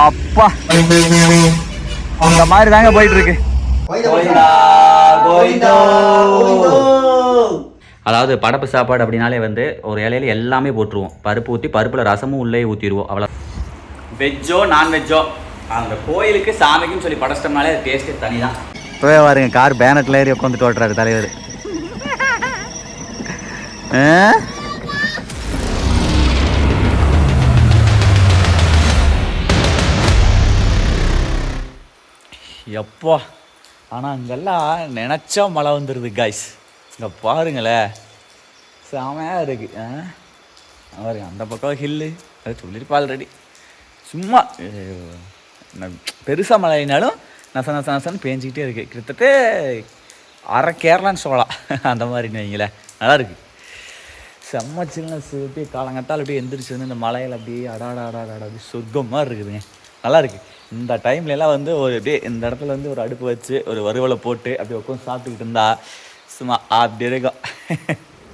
அப்பா அந்த மாதிரி தாங்க போயிட்டு இருக்கு. அதாவது படப்பு சாப்பாடு அப்படின்னாலே வந்து ஒரு இலையில எல்லாமே போட்டுருவோம். பருப்பு ஊற்றி பருப்பில் ரசமும் உள்ளே ஊற்றிடுவோம். அவ்வளோ வெஜ்ஜோ நான்வெஜ்ஜோ அந்த கோயிலுக்கு சாமிக்குன்னு சொல்லி படச்சிட்டோம்னாலே அது டேஸ்ட்டே தனி தான். இப்போவே பாருங்க கார் பேனட்டில் ஏறி உட்காந்துட்டு ஓட்டுறாரு தலைவர். எப்போ ஆனால் அங்கெல்லாம் நினச்சா மழை வந்துடுது காய்ஸ். இங்கே பாருங்களேன் செமையாக இருக்குது. பாருங்க அந்த பக்கம் ஹில்லு அது சொல்லியிருப்பா ஆல்ரெடி. சும்மா பெருசாக மழைனாலும் நச நச நசன்னு பேஞ்சிக்கிட்டே இருக்குது. கிட்டத்தட்ட அரை கேரளான்னு சொல்லலாம் அந்த மாதிரின்னு வைங்களேன். நல்லா இருக்குது. செம்ம சில்னஸ். அப்படியே காலங்கத்தால் அப்படியே எந்திரிச்சு வந்து இந்த மலையில் அப்படியே அடாடா அப்படியே சொர்க்கம் மாதிரி இருக்குதுங்க. நல்லா இருக்குது. இந்த டைம்லலாம் வந்து ஒரு அப்படியே இந்த இடத்துல வந்து ஒரு அடுப்பு வச்சு ஒரு வறுவலை போட்டு அப்படியே உட்காந்து சாப்பிட்டுக்கிட்டு இருந்தா சும்மா அப்படி இருக்கும்.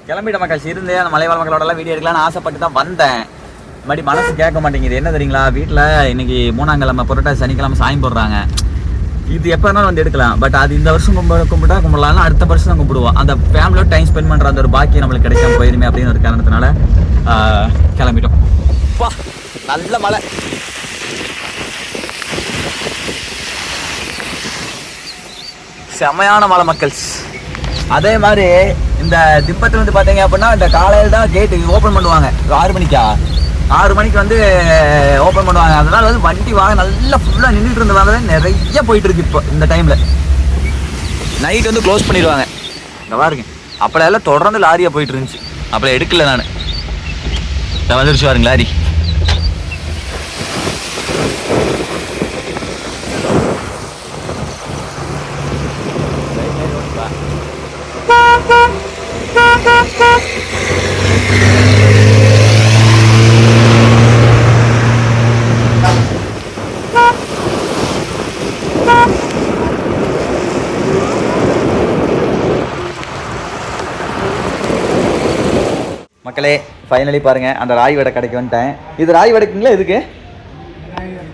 கிளம்பிட்ட மக்கள் இருந்தே அந்த மலைவாழ் மக்களோடலாம் வீடியோ எடுக்கலாம்னு ஆசைப்பட்டு தான் வந்தேன். மறுபடி மனசு கேட்க மாட்டேங்குது. என்ன தெரியுங்களா, வீட்டில் இன்றைக்கி 3ஆம் கிழமை புரட்டாசி சனிக்கிழமை சாமி போடுறாங்க. இது எப்போ வேணாலும் வந்து எடுக்கலாம். பட் அது இந்த வருஷம் கும்பிடலாம், அடுத்த வருஷம் தான் கும்பிடுவோம். அந்த ஃபேமிலியோட டைம் ஸ்பெண்ட் பண்ணுற அந்த ஒரு பாக்கியம் நம்மளுக்கு கிடைக்காம போயிருமே அப்படின்னு ஒரு காரணத்தினால கிளம்பிட்டோம். வா நல்ல மழை. செமையான மலை மக்கள்ஸ். அதே மாதிரி இந்த திம்பத்தில் வந்து பார்த்தீங்க அப்படின்னா இந்த காலையில் தான் கேட்டு ஓப்பன் பண்ணுவாங்க. 6 மணிக்கா 6 மணிக்கு வந்து ஓப்பன் பண்ணுவாங்க. அதனால் வந்து வண்டி வாங்க நல்லா ஃபுல்லாக நின்றுட்டு இருந்ததுனால தான் நிறைய போயிட்டு இருக்கு. இப்போ இந்த டைமில் நைட் வந்து க்ளோஸ் பண்ணிடுவாங்க. இந்த பாருங்க அப்போலாம் தொடர்ந்து லாரியாக போயிட்டு இருந்துச்சு. அப்போ எடுக்கல நான் வந்துருச்சு பாருங்க லாரி. மக்களே ஃபைனலி பாருங்கள் அந்த ராய் வடை கடைக்கு வந்துட்டேன். இது ராய் வடைக்குங்களா? இதுக்கு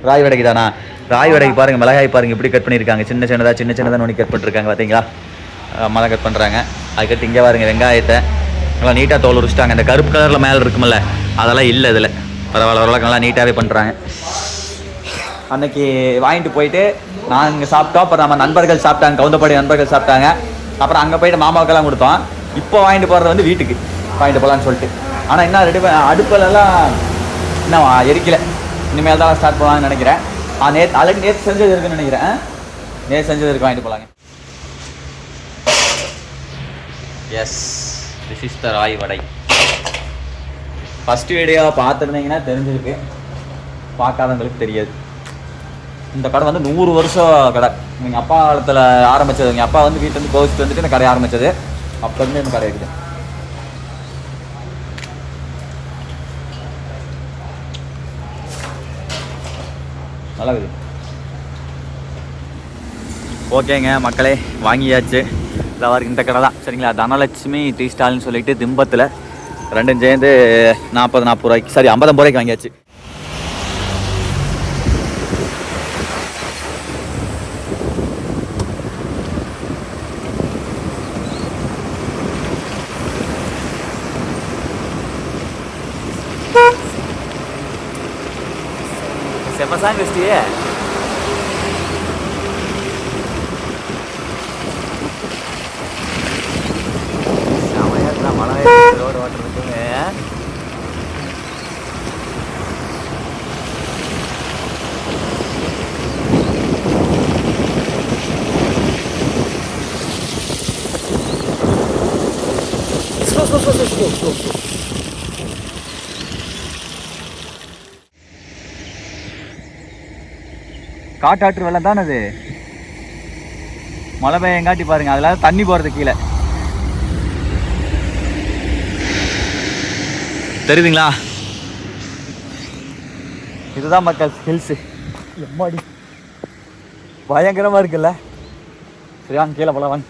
ராய் வடைக்கு தானா? ராய் வடைக்கு பாருங்கள் மிளகாய் பாருங்கள் இப்படி கட் பண்ணியிருக்காங்க. சின்ன சின்னதாக நோண்டி கட் பண்ணிருக்காங்க பார்த்தீங்களா? மிளகா கட் பண்ணுறாங்க. அதுக்கடுத்து இங்கே பாருங்கள் வெங்காயத்தை நல்லா நீட்டாக தோல் உரிச்சிட்டாங்க. இந்த கருப்பு கலரில் மேலே இருக்குமில்ல அதெல்லாம் இல்லை இதில். பரவாயில்ல ஓரளவுக்கு நல்லா நீட்டாகவே பண்ணுறாங்க. அன்னைக்கு வாங்கிட்டு போயிட்டு நாங்கள் சாப்பிட்டோம். அப்புறம் நம்ம நண்பர்கள் சாப்பிட்டாங்க, கவுந்தப்பாடி நண்பர்கள் சாப்பிட்டாங்க. அப்புறம் அங்கே போயிட்டு மாமாவுக்கெல்லாம் கொடுத்தோம். இப்போ வாங்கிட்டு போகிறது வந்து வீட்டுக்கு வாங்கிட்டு போகலான்னு சொல்லிட்டு. ஆனால் என்ன ரெடி அடுப்பிலலாம் இன்னும் எரிக்கலை. இனிமேல் தான் ஸ்டார்ட் பண்ணலான்னு நினைக்கிறேன். நேற்று செஞ்சது இருக்குன்னு நினைக்கிறேன். நேற்று செஞ்சது இருக்கு வாங்கிட்டு போகலாங்க. Yes this is the Rai vada. First video பார்த்துருந்தீங்கன்னா தெரிஞ்சிருக்கு, பார்க்காதவங்களுக்கு தெரியாது. இந்த கடை வந்து 100 வருஷம் கடை. எங்கள் அப்பா காலத்தில் ஆரம்பித்தது. எங்கள் அப்பா வந்து வீட்டிலேருந்து கோவிச்சுட்டு வந்துட்டு இந்த கடை ஆரம்பித்தது. அப்போ இருந்து இந்த கடை இருக்குது. நல்லா இருக்குது. ஓகேங்க மக்களே வாங்கியாச்சு. இதில் இந்த கடை தான் சரிங்களா. தனலட்சுமி டீ ஸ்டால்னு சொல்லிட்டு திம்பத்தில் ரெண்டும் சேர்ந்து 40 ரூபாய்க்கு, சாரி 50 ரூபாய்க்கு வாங்கியாச்சு. செம்மசாங்க வச்சிட்டியே. மழை ரோடு ஓட்டுறதுக்குங்க காட்டாற்று வெள்ளம் தானே அது. மழை பெய்யங்காட்டி பாருங்க அதில் தண்ணி போகிறது கீழே தெரியுதுங்களா. இதுதான் மக்கள் ஹில்ஸு. எம்மாடி பயங்கரமாக இருக்குல்ல. சரி வாங்க கீழே போல வாங்க.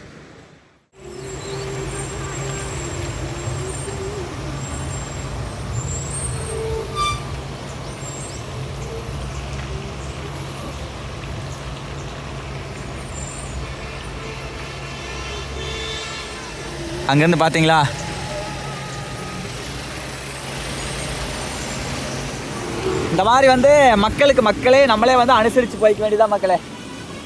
அங்கேருந்து பார்த்தீங்களா இந்த மாதிரி வந்து மக்களே நம்மளே வந்து அனுசரித்து போய்க்க வேண்டியதான் மக்களே.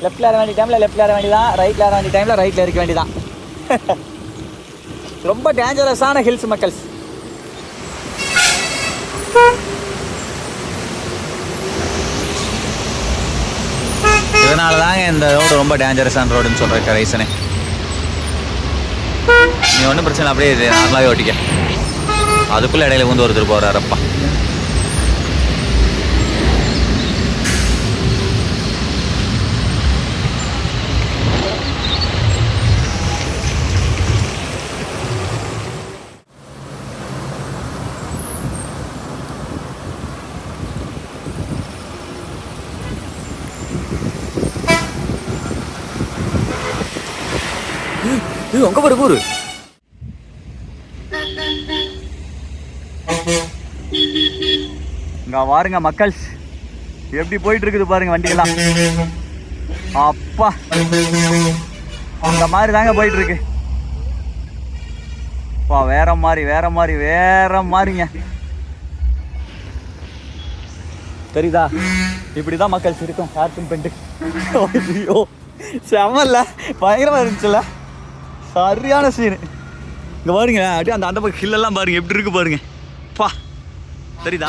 லெஃப்ட்டில் ஏற வேண்டிய டைமில் லெஃப்ட்டில் ஏற வேண்டியதான், ரைட்டில் ஏற வேண்டிய டைமில் ரைட்டில் இருக்க வேண்டியதான். ரொம்ப டேஞ்சரஸான ஹில்ஸ் மக்கள்ஸ். இதனால தாங்க இந்த ரோடு ரொம்ப டேஞ்சரஸான ரோடுன்னு சொல்கிற ரீசனே. நீ ஒன்றும் பிரச்சனை அப்படியே நார்மலாகவே ஓட்டிக்க. அதுக்குள்ளே இடையில வந்து ஒருத்தர் போகிறாரப்பா. அங்க பாரு கூறு. இங்க பாருங்க மக்கள்ஸ் எப்படி போயிட்டு இருக்குது பாருங்க வண்டியெல்லாம். அப்பா அந்த மாதிரி தாங்க போயிட்டு இருக்கு. வேற மாதிரிங்க தெரியுதா? இப்படிதான் மக்கள்ஸ் இருக்கும். ஹேர்பின் பண்ணிட்டு ஐயோ செமல்ல, பயங்கரமா இருந்துச்சுல்ல, சரியான சீனு. இங்கே பாருங்க அப்படியே அந்த பக்கம் ஹில்லெல்லாம் பாருங்க எப்படி இருக்கு பாருங்க. பா தெரியுதா?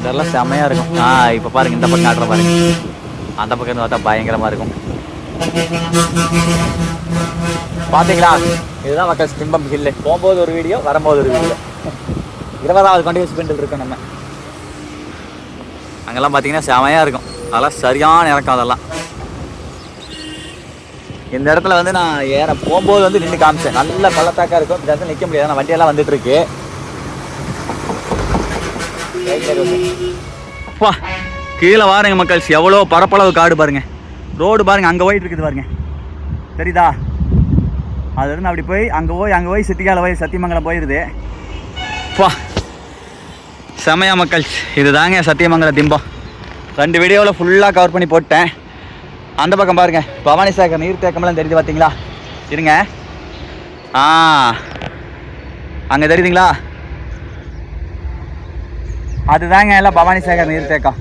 இதெல்லாம் செம்மையாக இருக்கும். இப்போ பாருங்க இந்த பக்கம் காட்டுற பாருங்க, அந்த பக்கம் இருந்து பார்த்தா பயங்கரமாக இருக்கும். பார்த்தீங்களா? இதுதான் மக்கள் திம்பம் ஹில்லு. போகும்போது ஒரு வீடியோ, வரும்போது ஒரு வீடியோ. 20வது கண்டினியூஸ் பெண்டில் இருக்கோம் நம்ம. அங்கெல்லாம் பார்த்தீங்கன்னா செமையாக இருக்கும். அதெல்லாம் சரியான இறக்கம். அதெல்லாம் இந்த இடத்துல வந்து நான் ஏற போகும்போது வந்து நின்று காமிச்சேன். நல்ல பள்ளத்தாக்கா இருக்கும். இந்த இடத்துல நிற்க முடியாது, வண்டியெல்லாம் வந்துட்டு இருக்கு. கீழே பாருங்க மக்கள்ஸ், எவ்வளோ பரப்பளவு காடு பாருங்க. ரோடு பாருங்க, அங்கே போயிட்டு இருக்குது பாருங்க, தெரியுதா? அதுலேருந்து அப்படி போய் அங்கே போய் சிட்டிக்கால போய் சத்தியமங்கலம் போயிடுது. செமையா மக்கள்ஸ், இது தாங்க சத்தியமங்கலம் திம்பம். 2 வீடியோவில் ஃபுல்லாக கவர் பண்ணி போட்டேன். அந்த பக்கம் பாருங்க, பவானி சாகர் நீர்த்தேக்கம்லாம் தெரியுது பார்த்தீங்களா? இருங்க, அங்கே தெரியுதுங்களா? அதுதாங்க எல்லாம் பவானி சாகர் நீர்த்தேக்கம்.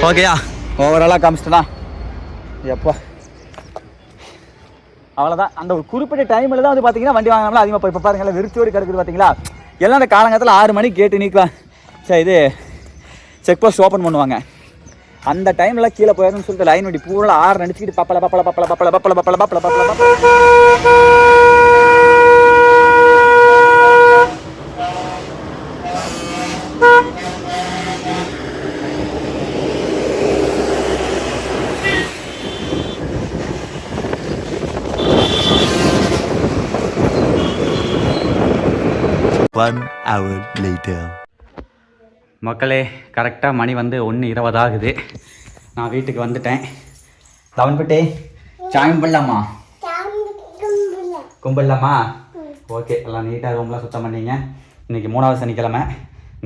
ஓகேயா? ஓவராலாக காமிச்சிட்டா எப்போ அவ்வளோதான். அந்த ஒரு குறிப்பிட்ட டைமில் தான் வந்து பார்த்தீங்கன்னா வண்டி வாங்கினாலும் அதிகமாக இப்போ பாருங்களா விரிச்சோடு கிடக்குது பார்த்தீங்களா? எல்லாம் அந்த காலங்கத்தில் 6 மணிக்கு கேட்டு நீக்கலாம். சரி, இது செக் போஸ்ட் ஓப்பன் பண்ணுவாங்க. அந்த டைம்ல கீழே போயிடும்னு சொல்லிட்டு லைன் வண்டி பூரா 6 நடிச்சுக்கிட்டு பப்பல பப்பல பப்பல பப்பல பப்பல பப்பல பப்பல பப்பல. One hour later. மக்களே, கரெக்டாக மணி வந்து 1:20 ஆகுது. நான் வீட்டுக்கு வந்துட்டேன். தவன்பட்டே சாமி கும்பிடலாமா? கும்பிடலாமா? ஓகே, எல்லாம் நீட்டாக ரூம்லாம் சுத்தம் பண்ணிங்க. இன்றைக்கி 3வது சனிக்கிழமை.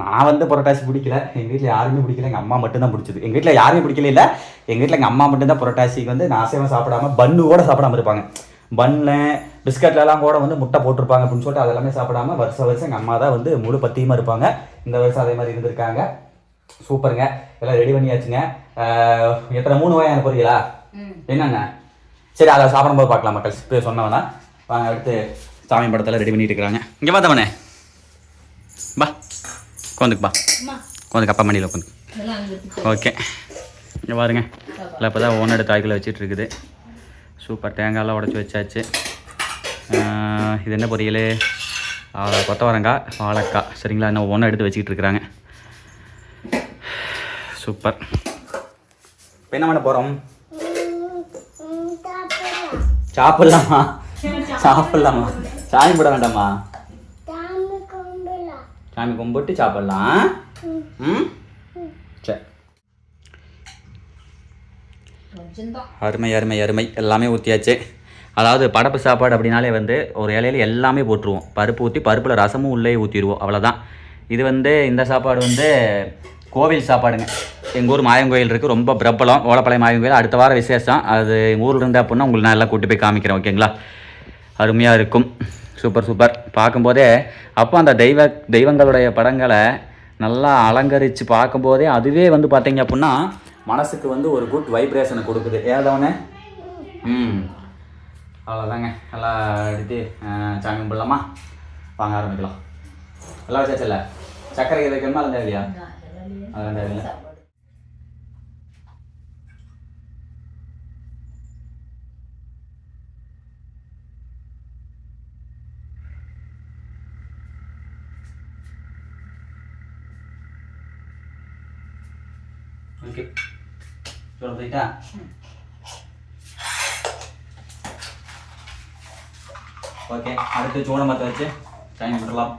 நான் வந்து புரோட்டாசி பிடிக்கல, எங்கள் வீட்டில் யாருமே பிடிக்கல, எங்கள் அம்மா மட்டும்தான் பிடிச்சது. எங்கள் வீட்டில் யாருமே பிடிக்கல இல்லை, எங்கள் வீட்டில் எங்கள் அம்மா மட்டும்தான் புரோட்டாசிக்கு வந்து நான் அசைவம் சாப்பிடாம பன்னு கூட சாப்பிடாம இருப்பாங்க. பன்னில் பிஸ்கட்லலாம் கூட வந்து முட்டை போட்டிருப்பாங்க அப்படின்னு சொல்லிட்டு அதெல்லாமே சாப்பிடாம வருஷம் எங்கள் அம்மா தான் வந்து முழு பத்தியமாக இருப்பாங்க. இந்த வருஷம் அதே மாதிரி இருந்திருக்காங்க. சூப்பருங்க, எல்லாம் ரெடி பண்ணியாச்சுங்க. எத்தனை 3 வகையான பொரியலா என்னென்ன? சரி, அதை சாப்பிடும்போது பார்க்கலாம் மக்கள். இப்போ சொன்னவனா வாங்க, அடுத்து சாமி படத்தில் ரெடி பண்ணிட்டு இருக்கிறாங்க. இங்கே பார்த்தவனே பா, உட்காந்துக்குப்பா, உட்காந்துக்கு அப்பா மணியில் உட்காந்து. ஓகே, இங்கே பாருங்க, இல்லை இப்போ தான் ஓனோட தாய்க்குள்ளே வச்சுட்டு இருக்குது. சூப்பர், தேங்காயெல்லாம் உடச்சி வச்சாச்சு. இது என்ன பொரியல்? கொத்தவரங்காய் வாழைக்காய். சரிங்களா, இன்னும் ஒன்றா எடுத்து வச்சுக்கிட்டு இருக்கிறாங்க. சூப்பர். இப்போ என்ன பண்ண போகிறோம்? சாப்பிட்லாமா? சாப்பிட்லாமா? சாமி போட வேண்டாமா? சாமி கும்பிட்டு சாப்பிட்லாம். சரி, அருமை அருமை அருமை. எல்லாமே ஊற்றியாச்சு. அதாவது படப்பு சாப்பாடு அப்படின்னாலே வந்து ஒரு இலையில எல்லாமே போட்டுருவோம். பருப்பு ஊற்றி பருப்பில் ரசமும் உள்ளே ஊற்றிடுவோம், அவ்வளோதான். இது வந்து இந்த சாப்பாடு வந்து கோவில் சாப்பாடுங்க. எங்கள் ஊர் மாயன் கோயில் இருக்குது, ரொம்ப பிரபலம். ஓலப்பாளையம் மாயன் கோயில் அடுத்த வாரம் விசேஷம். அது ஊரில் இருந்தால் அப்படின்னா உங்களுக்கு நான் எல்லாம் கூட்டி போய் காமிக்கிறேன். ஓகேங்களா? அருமையாக இருக்கும். Super super. பார்க்கும்போதே அப்போ அந்த தெய்வங்களுடைய படங்களை நல்லா அலங்கரித்து பார்க்கும்போதே அதுவே வந்து பார்த்தீங்க அப்படின்னா மனசுக்கு வந்து ஒரு குட் வைப்ரேஷனை கொடுக்குது. ஏதோன்னு அவ்வளோதாங்க. நல்லா எடுத்து சாமி கும்பிடலாமா? வாங்க ஆரம்பிக்கலாம். எல்லாம் வச்சாச்சு. சக்கரை வைக்கணுமா? அதெல்லாம் இல்லையா? அதெல்லாம் தேவையில்லை. ஓகே, சொல்லிட்டா ஓகே. அடுத்து சூடமத்தை வச்சு சாமி கும்பிடலாம்.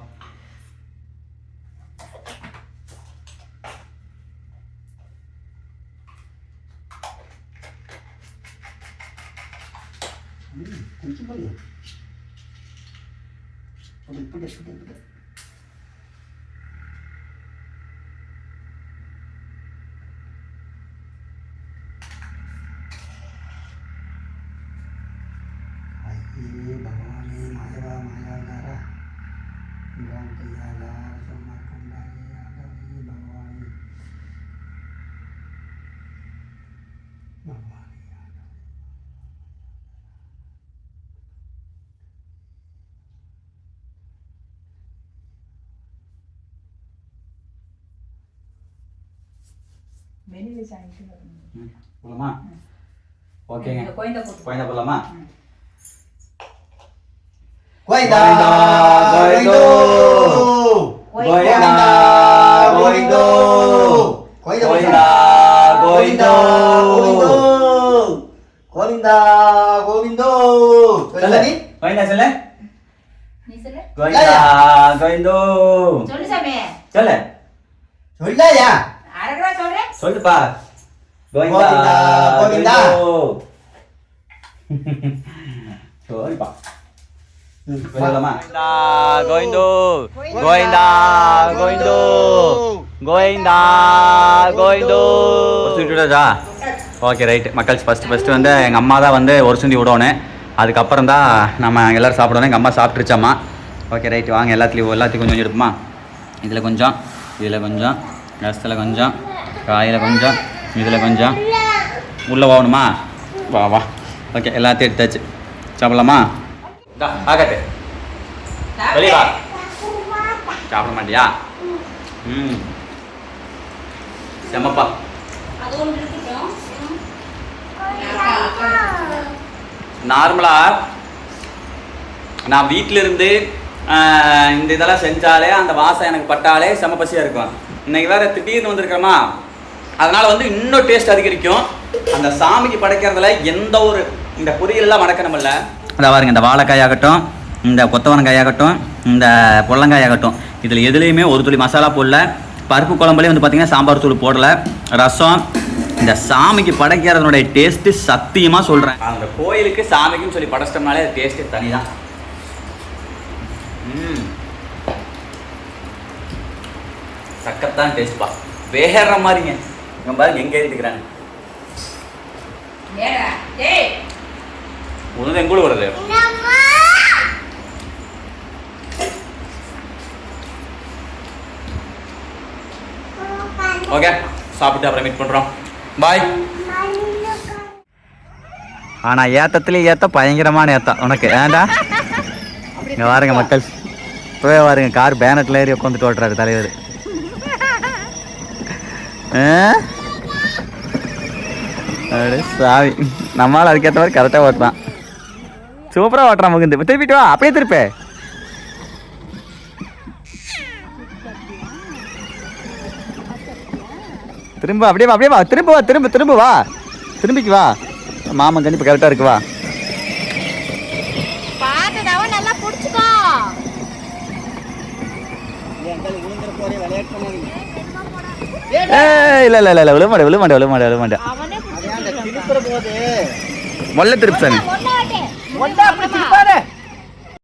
भगवानी मायवा मायाधारा भगवानी போலாமா? ஓகேங்க. கோயிந்தா போலாமா? கோயிந்தா கோயிந்தோ கோயிந்தா கோயிந்தோ கோயிந்தா கோயிந்தோ கோவிந்தா கோவிந்தோ சொல்லு. கோயிந்தா சொல்லு. நீ சொல்லு. கோயிந்தா கோயிந்தோ சொல்லு சாமி. சொல்லு. சொல்லயா? அரகரா சொல்றேன். சொல்லுப்பா. கோவிந்தா கோவிந்தா சொல்லுப்பா. கோயிந்தா கோயிந்தோ கோயிந்தா கோயிந்தோ கோயிந்தா கோயிந்தோ. ஓகே ரைட்டு மக்கள். ஃபஸ்ட்டு வந்து எங்கள் அம்மா தான் வந்து ஒரு சுண்டி விடணும். அதுக்கப்புறம் தான் நம்ம எல்லோரும் சாப்பிடணும். எங்கள் அம்மா சாப்பிட்ருச்சாம்மா. Okay right. வாங்க எல்லாத்துலேயும் கொஞ்சம் கொஞ்சம் எடுப்போமா? இதில் கொஞ்சம், இதில் கொஞ்சம், ரசத்தில் கொஞ்சம், காயில் கொஞ்சம், இதில் கொஞ்சம். உள்ளே போகணுமா? வா வா. ஓகே எல்லாத்தையும் எடுத்தாச்சு. சாப்பிட்லாமா? ஆகட்டு. வெளியே வா. சாப்பிட மாட்டியா? செம்மப்பா. நார்மலாக நான் வீட்டில் இருந்து இந்த இதெல்லாம் செஞ்சாலே அந்த வாசம் எனக்கு பட்டாலே செம்ம பசியாக இருக்கும். இன்னைக்கு வேறு திடீர்னு வந்திருக்கிறோமா, அதனால் வந்து இன்னும் டேஸ்ட் அதிகரிக்கும். அந்த சாமிக்கு படைக்கிறதுல எந்த ஒரு இந்த பொரியலெல்லாம் வணக்கணுமில்ல. அதான் பாருங்க, இந்த வாழைக்காயாகட்டும், இந்த கொத்தவரங்காயாகட்டும், இந்த பொள்ளங்காயாகட்டும், இதில் எதுலேயுமே ஒரு துளி மசாலா போடல. பருப்பு குழம்புலேயே வந்து பார்த்திங்கன்னா சாம்பார் தூள் போடலை. ரசம். இந்த சாமிக்கு படைக்கிறதுனுடைய டேஸ்ட்டு சத்தியமாக சொல்கிறேன். அந்த கோயிலுக்கு சாமிக்குன்னு சொல்லி படைச்சிட்டோம்னாலே அது டேஸ்ட்டு தனி தான். சக்கத்தான் டேஸ்ட்பா. வேற மாதிரிங்க. இங்கே பாருங்க எங்கே இருக்கிறாங்க. ஒன்று எங்கூட வருது. ஓகே, சாப்பிட்டு அப்புறம் மீட் பண்ணுறோம். பாய். ஆனால் ஏத்தத்துலேயே ஏற்ற பயங்கரமான ஏத்தம் உனக்கு ஏண்டா? இங்கே பாருங்க மக்கள், இப்போவே பாருங்க கார் பேனட்டில் ஏறி உட்காந்துட்டு ஓட்டுறாரு தலைவர். அப்படியே சாவி நம்மளால் அதுக்கேற்ற மாதிரி கரெக்டாக ஓட்டுறான். சூப்பராக ஓட்டுறான் முகுந்து. திருப்பிட்டு வா, அப்படியே திருப்பே. திரும்ப அப்படியே வா, அப்படியே வா, திரும்ப வா, திரும்ப வா, திரும்பிக்கு வா. மாமன் கண்டிப்பாக கரெக்டாக இருக்கு. வா. இல்லை இல்லை இல்லை விழுமாட்டேன். மொல்ல திருப்பு சாமி.